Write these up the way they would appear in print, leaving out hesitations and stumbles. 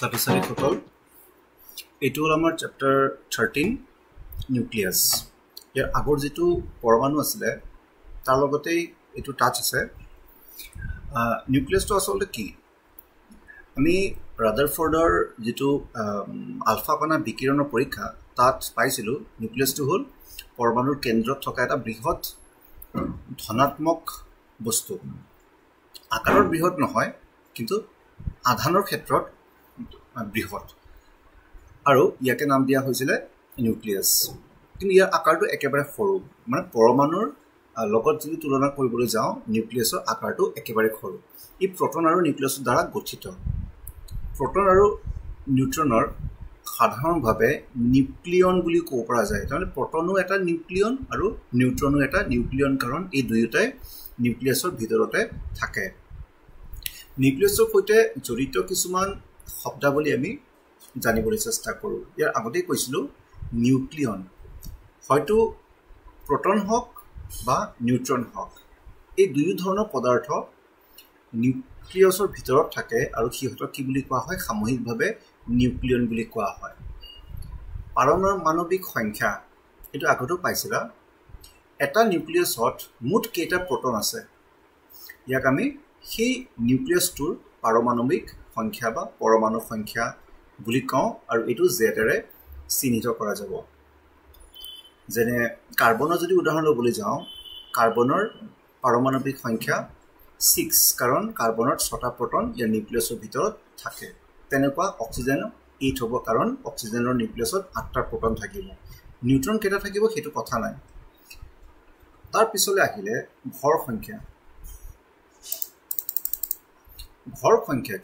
ছাত্ৰ-ছাত্ৰীসকল এইটো হ'ল আমাৰ চেপ্টাৰ 13 নিউক্লিয়াছ ইয়াৰ আগৰ যেটো পৰমাণু আছিল তাৰ লগতেই এইটো টাচ আছে নিউক্লিয়াছটো আসলে কি আমি ৰাদাৰফৰ্ডৰ যেটো আলফা কণা বিকিৰণৰ পৰীক্ষা তাত পাইছিলো নিউক্লিয়াছটো হ'ল পৰমাণুৰ কেন্দ্ৰত থকা এটা বৃহৎ ধনাত্মক বস্তু আকাৰৰ বৃহৎ নহয় কিন্তু আধানৰ ক্ষেত্ৰত বৃহৎ আৰু ইয়াকে নাম দিয়া হৈছিল নিউক্লিয়াছ কিন্তু ইয়াৰ আকাৰটো একেবাৰে সৰু মানে পৰমাণুৰ লগত যদি তুলনা কৰিবলৈ যাওঁ নিউক্লিয়াছৰ আকাৰটো একেবাৰে সৰু ই প্ৰটন আৰু নিউক্লিয়াছৰ দ্বাৰা গঠিত প্ৰটন আৰু নিউট্ৰনৰ সাধাৰণভাৱে নিউক্লিয়ন বুলি ক'ব পৰা যায় মানে প্ৰটনো এটা নিউক্লিয়ন আৰু নিউট্ৰনো এটা নিউক্লিয়ন কাৰণ এই দুয়োটাই নিউক্লিয়াছৰ ভিতৰতে থাকে নিউক্লিয়াছৰ সৈতে জড়িত কিছুমান শব্দাৱলী আমি জানিবলৈ চেষ্টা কৰো ইয়াৰ আগতেই কৈছিলো নিউক্লিয়ন হয়তো প্ৰটন হওক বা নিউট্ৰন হওক এই দুই ধৰণৰ পদাৰ্থ নিউক্লিয়াছৰ ভিতৰত থাকে আৰু সিহঁতক কি বুলি কোৱা হয় সামূহিকভাৱে নিউক্লিয়ন বুলি কোৱা হয় পাৰমাণৱিক সংখ্যা এটো আগতেও পাইছিলা এটা নিউক্লিয়াছত মুঠ কেইটা প্ৰটন আছে ইয়াক আমি সেই নিউক্লিয়াছটোৰ পাৰমাণৱিক সংখ্যা বা পৰমাণু সংখ্যা বুলি কওঁ আৰু এটো জেডেৰে চিহ্নিত কৰা যাব যেনে কাৰ্বনৰ যদি উদাহৰণ লবলৈ যাওঁ কাৰ্বনৰ পাৰমাণৱিক সংখ্যা 6 কাৰণ কাৰ্বনত 6টা প্ৰটন ইয়াৰ নিউক্লিয়াছৰ ভিতৰত থাকে তেনেকুৱা অক্সিজেন 8 হ'ব কাৰণ অক্সিজেনৰ নিউক্লিয়াছত 8টা প্ৰটন থাকিব নিউট্ৰন কেইটা থাকিব হেতু কথা নাই তাৰ পিছলৈ আহিলে ভৰ সংখ্যা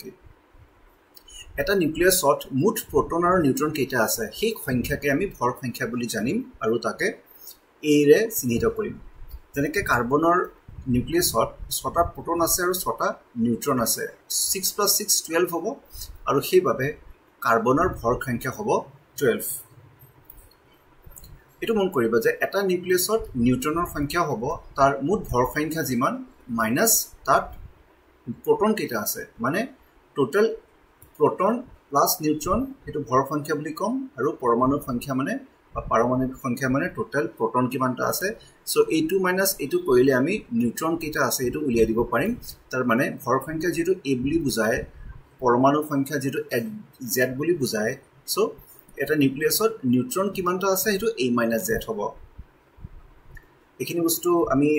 কি এটা নিউক্লিয়াছত মুঠ প্ৰটন আৰু নিউট্ৰন কেইটা আছে সেই সংখ্যাকে আমি ভৰ সংখ্যা বুলি জানিম আৰু তাকে এৰে চিহ্নিত কৰিম যেনেকৈ কাৰ্বনৰ নিউক্লিয়াছত 6টা প্ৰটন আছে আৰু 6টা নিউট্ৰন আছে 6 + 6 12 হ'ব আৰু সেইভাবে কাৰ্বনৰ ভৰ সংখ্যা হ'ব 12 এটো মন কৰিবা যে এটা নিউক্লিয়াছত নিউট্ৰনৰ সংখ্যা হ'ব তাৰ মুঠ ভৰ সংখ্যা যিমান মাইনাস তাত প্ৰটন কেইটা আছে মানে টোটাল proton plus neutron এটো ভৰ সংখ্যা বুলি কম আৰু পৰমাণুৰ সংখ্যা মানে বা পাৰমাণবিক সংখ্যা মানে টোটাল প্ৰটন কিমানটা আছে সো a2 - a2 কৰিলে আমি নিউট্ৰন কেইটা আছে এটো উলিয়াই দিব পাৰিম তাৰ মানে ভৰ সংখ্যা যেটো a বুলি বুজায় পৰমাণু সংখ্যা যেটো z বুলি বুজায় সো এটা নিউক্লিয়াছত নিউট্ৰন কিমানটা আছে এটো a - z হ'ব এখিনি বস্তু আমি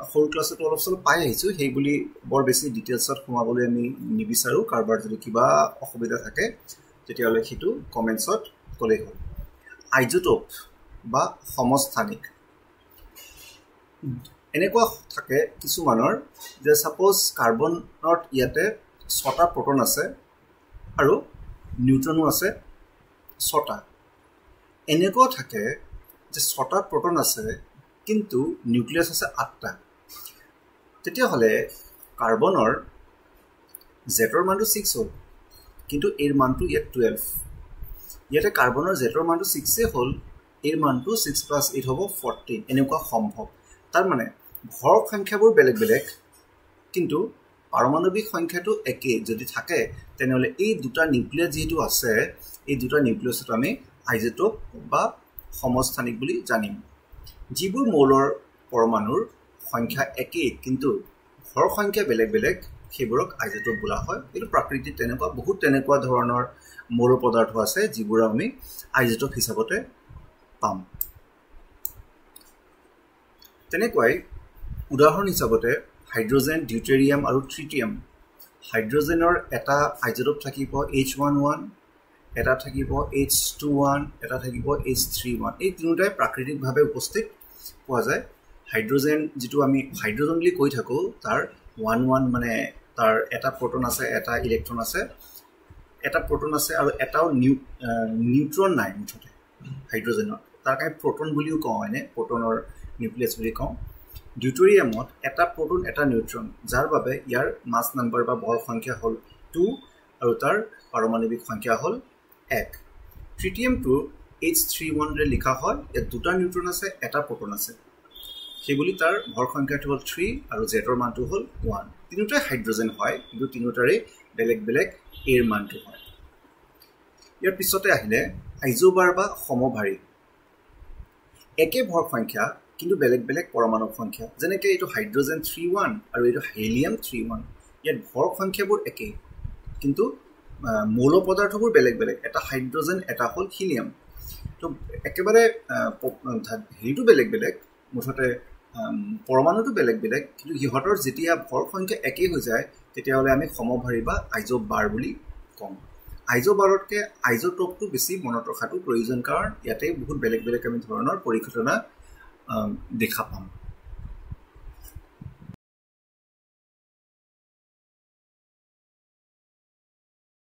হোল ক্লাছত অলপ সল পাই আহিছো হেই বুলি বৰ বেছি ডিটেইলছত সোমাবলৈ আমি নিবিচাৰো কাৰবাৰ যদি কিবা অসুবিধা থাকে তেতিয়ালে হেতু কমেন্টছত কলেই হ'ল আইজোটোপ বা সমস্থানিক এনেকুৱা থাকে কিছুমানৰ যে সাপোজ কাৰ্বনত ইয়াতে 6টা প্ৰটন আছে আৰু নিউট্ৰনো আছে 6টা এনেকুৱা থাকে যে 6টা প্ৰটন আছে কিন্তু নিউক্লিয়াছ আছে 8টা তেতিয়া হলে কাৰ্বনৰ জেটৰ মানটো 6 হ'ল কিন্তু এৰ মানটো ইয়াত 12 ইয়াতে কাৰ্বনৰ জেটৰ মানটো 6 এ হ'ল এৰ মানটো 6 + 8 হ'ব 14 এনেকুৱা সম্ভৱ তাৰ মানে ভৰ সংখ্যাবোৰ বেলেগ বেলেগ কিন্তু পাৰমাণৱিক সংখ্যাটো একে যদি থাকে তেনেহলে এই দুটা নিউক্লিয়াছ যেটো আছে এই দুটা নিউক্লিয়াছত আমি আইজোটোপ বা সমস্থানিক বুলি জানিম যিবোৰ মৌলৰ পৰমাণুৰ সংখ্যা একেই কিন্তু ভৰ সংখ্যা বেলেগ বেলেগ সেইবোৰক আইজোটোপ বোলা হয় এটো প্ৰকৃতিত তেনেকুৱা বহুত তেনেকুৱা ধৰণৰ মৌল পদাৰ্থ আছে যিবোৰ আমি আইজোটোপ হিচাপতে পাম তেনেকৈ উদাহৰণ হিচাপতে হাইড্ৰোজেন ডিউটেৰিয়াম আৰু ট্ৰিটিয়াম হাইড্ৰোজেনৰ এটা আইজোটোপ থাকিব H11 এটা থাকিব H21 এটা থাকিব H31 এই তিনিটাই প্ৰাকৃতিকভাৱে উপস্থিত পোৱা যায় হাইড্ৰোজেন যেটো আমি হাইড্ৰোজেন বুলি কৈ থাকো তাৰ 11 মানে তাৰ এটা প্ৰটন আছে এটা ইলেক্ট্ৰন আছে এটা প্ৰটন আছে আৰু এটাও নিউট্ৰন নাই মুঠতে হাইড্ৰোজেনৰ তাৰ কাই প্ৰটন বুলিও কওঁ এনে প্ৰটনৰ নিউক্লিয়াছ বুলি কওঁ ডিউটেৰিয়ামত এটা প্ৰটন এটা নিউট্ৰন যাৰ বাবে ইয়াৰ মাছ নম্বৰ বা ভৰ সংখ্যা হ'ল 2 আৰু তাৰ পাৰমাণৱিক সংখ্যা হ'ল 1 ট্ৰিটিয়ামটো H31 ৰে লিখা হয় ইয়াত দুটা নিউট্ৰন আছে এটা প্ৰটন আছে সেইবুলি তাৰ ভৰ সংখ্যাটো হ'ল 3 আৰু জেটৰ মানটো হ'ল 1 তিনিটা হাইড্ৰোজেন হয় কিন্তু তিনিটাৰে বেলেগ বেলেগ এৰ মানটো হয় ইয়াৰ পিছতে আহিলে আইজোবাৰ বা সমভাৰী একে ভৰ সংখ্যা কিন্তু বেলেগ বেলেগ পৰমাণু সংখ্যা যেনেকৈ এইটো হাইড্ৰজেন 3 1 আৰু এইটো হেলিয়াম 3 1 ইয়াত ভৰ সংখ্যাবোৰ একে কিন্তু মৌল পদাৰ্থবোৰ বেলেগ বেলেগ এটা হাইড্ৰজেন এটা হ'ল হিলিয়াম তো একেবাৰে হেৰিটো বেলেগ বেলেগ মুঠতে পৰমাণুটো বেলেগ বেলেগ কিন্তু ইহঁতৰ যেতিয়া ভৰ সংখ্যা একেই হৈ যায় তেতিয়াহ'লে আমি সমভাৰী বা আইজোবাৰ বুলি কম আইজোবাৰতকৈ আইজোটোপটো বেছি মনত ৰখাটো প্ৰয়োজন কাৰণ ইয়াতে বহুত বেলেগ বেলেগ আমি ধৰণৰ পৰিঘটনা দেখা পাম